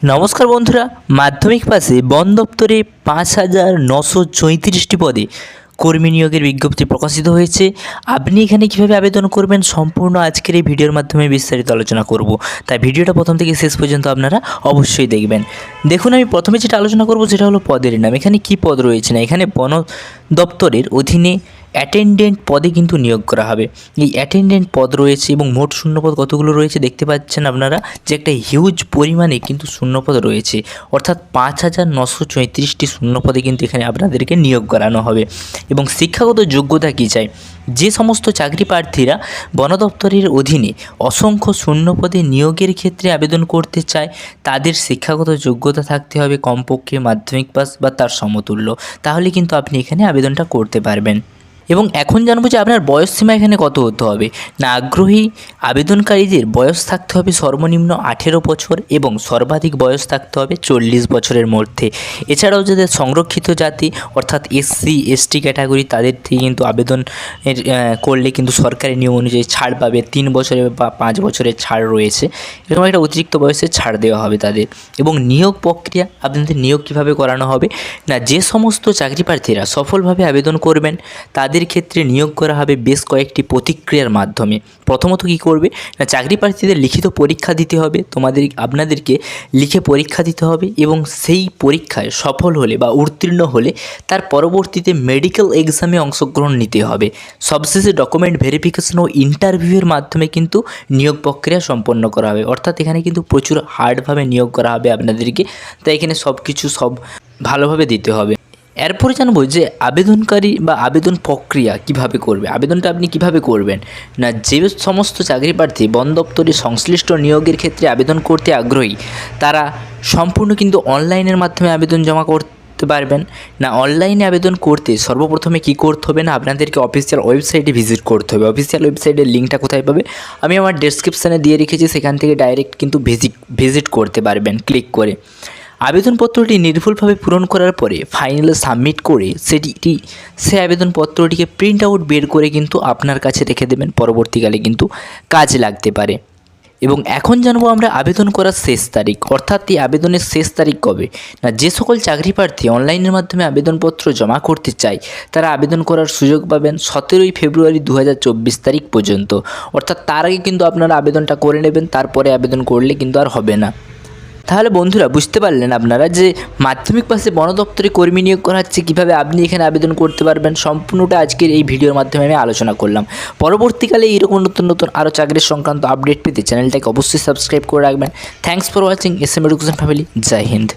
নমস্কার বন্ধুরা, মাধ্যমিক পাশে বন দপ্তরে ৫,৯৩৪টি পদে কর্মী নিয়োগের বিজ্ঞপ্তি প্রকাশিত হয়েছে। আপনি এখানে কিভাবে আবেদন করবেন সম্পূর্ণ আজকের এই ভিডিওর মাধ্যমে বিস্তারিত আলোচনা করব। তাই ভিডিওটা প্রথম থেকে শেষ পর্যন্ত আপনারা অবশ্যই দেখবেন। দেখুন, আমি প্রথমে যেটা আলোচনা করব সেটা হলো পদের নাম। এখানে কি পদ রয়েছে না, এখানে বন দপ্তরের অধীনে অ্যাটেন্ডেন্ট পদে কিন্তু নিয়োগ করা হবে। এই অ্যাটেন্ডেন্ট পদ রয়েছে এবং মোট শূন্যপদ কতগুলো রয়েছে দেখতে পাচ্ছেন আপনারা যে একটা হিউজ পরিমাণে কিন্তু শূন্যপদ রয়েছে, অর্থাৎ ৫,৯৩৪টি শূন্যপদে কিন্তু এখানে আপনাদেরকে নিয়োগ করানো হবে। এবং শিক্ষাগত যোগ্যতা কী চাই, যে সমস্ত চাকরি প্রার্থীরা বন দপ্তরের অধীনে অসংখ্য শূন্যপদে নিয়োগের ক্ষেত্রে আবেদন করতে চায় তাদের শিক্ষাগত যোগ্যতা থাকতে হবে কমপক্ষে মাধ্যমিক পাস বা তার সমতুল্য, তাহলে কিন্তু আপনি এখানে আবেদনটা করতে পারবেন। এবং এখন জানবো যে আপনার বয়স সীমা এখানে কত হতে হবে না, আগ্রহী আবেদনকারীদের বয়স থাকতে হবে সর্বনিম্ন 18 বছর এবং সর্বাধিক বয়স থাকতে হবে 40 বছরের মধ্যে। এছাড়াও যাদের সংরক্ষিত জাতি অর্থাৎ SC ST ক্যাটাগরি তাদের থেকে কিন্তু আবেদন করলে কিন্তু সরকারি নিয়ম অনুযায়ী ছাড় পাবে, 3 বছরের বা 5 বছরের ছাড় রয়েছে, এরকম একটা অতিরিক্ত বয়সে ছাড় দেওয়া হবে তাদের। এবং নিয়োগ প্রক্রিয়া, আপনাদের নিয়োগ কীভাবে করানো হবে না, যে সমস্ত চাকরি প্রার্থীরা সফলভাবে আবেদন করবেন তাদের ক্ষেত্রে নিয়োগ করা হবে বেশ কয়েকটি প্রতিক্রিয়ার মাধ্যমে। প্রথমত কী করবে না, চাকরি প্রার্থীদের লিখিত পরীক্ষা দিতে হবে, আপনাদেরকে লিখে পরীক্ষা দিতে হবে এবং সেই পরীক্ষায় সফল হলে বা উত্তীর্ণ হলে তার পরবর্তীতে মেডিকেল এক্সামে অংশগ্রহণ নিতে হবে। সবশেষে ডকুমেন্ট ভেরিফিকেশন ও ইন্টারভিউয়ের মাধ্যমে কিন্তু নিয়োগ প্রক্রিয়া সম্পন্ন করা হবে। অর্থাৎ এখানে কিন্তু প্রচুর হার্ডভাবে নিয়োগ করা হবে আপনাদেরকে, তাই এখানে সব ভালোভাবে দিতে হবে। এরপরে জানবো যে আবেদনকারী বা আবেদন প্রক্রিয়া কিভাবে করবে, আবেদনটা আপনি কিভাবে করবেন না, যে সমস্ত চাকরি প্রার্থী বন দপ্তরে সংশ্লিষ্ট নিয়োগের ক্ষেত্রে আবেদন করতে আগ্রহী তারা সম্পূর্ণ কিন্তু অনলাইনের মাধ্যমে আবেদন জমা করতে পারবেন না। অনলাইনে আবেদন করতে সর্বপ্রথমে কী করতে হবে না, আপনাদেরকে অফিসিয়াল ওয়েবসাইটে ভিজিট করতে হবে। অফিসিয়াল ওয়েবসাইটের লিঙ্কটা কোথায় পাবে আমি আমার ডেসক্রিপশানে দিয়ে রেখেছি, সেখান থেকে ডাইরেক্ট কিন্তু ভিজিট করতে পারবেন ক্লিক করে। আবেদনপত্রটি নির্ভুলভাবে পূরণ করার পরে ফাইনালে সাবমিট করে সেই আবেদনপত্রটিকে প্রিন্ট আউট বের করে কিন্তু আপনার কাছে রেখে দেবেন, পরবর্তীকালে কিন্তু কাজে লাগতে পারে। এবং এখন জানবো আমরা আবেদন করার শেষ তারিখ, অর্থাৎ এই আবেদনের শেষ তারিখ কবে না, যে সকল চাকরি প্রার্থী অনলাইনের মাধ্যমে আবেদনপত্র জমা করতে চায় তারা আবেদন করার সুযোগ পাবেন 17 ফেব্রুয়ারি 2024 তারিখ পর্যন্ত। অর্থাৎ তার আগে কিন্তু আপনারা আবেদনটা করে নেবেন, তারপরে আবেদন করলে কিন্তু আর হবে না। তাহলে বন্ধুরা বুঝতে পারলেন আপনারা যে মাধ্যমিক পাশে বন দপ্তরে কর্মী নিয়োগ করা হচ্ছে, কীভাবে আপনি এখানে আবেদন করতে পারবেন সম্পূর্ণটা আজকের এই ভিডিওর মাধ্যমে আমি আলোচনা করলাম। পরবর্তীকালে এইরকম নতুন নতুন আরও চাকরির সংক্রান্ত আপডেট পেতে চ্যানেলটাকে অবশ্যই সাবস্ক্রাইব করে রাখবেন। Thanks for watching SM education family. জয় হিন্দ।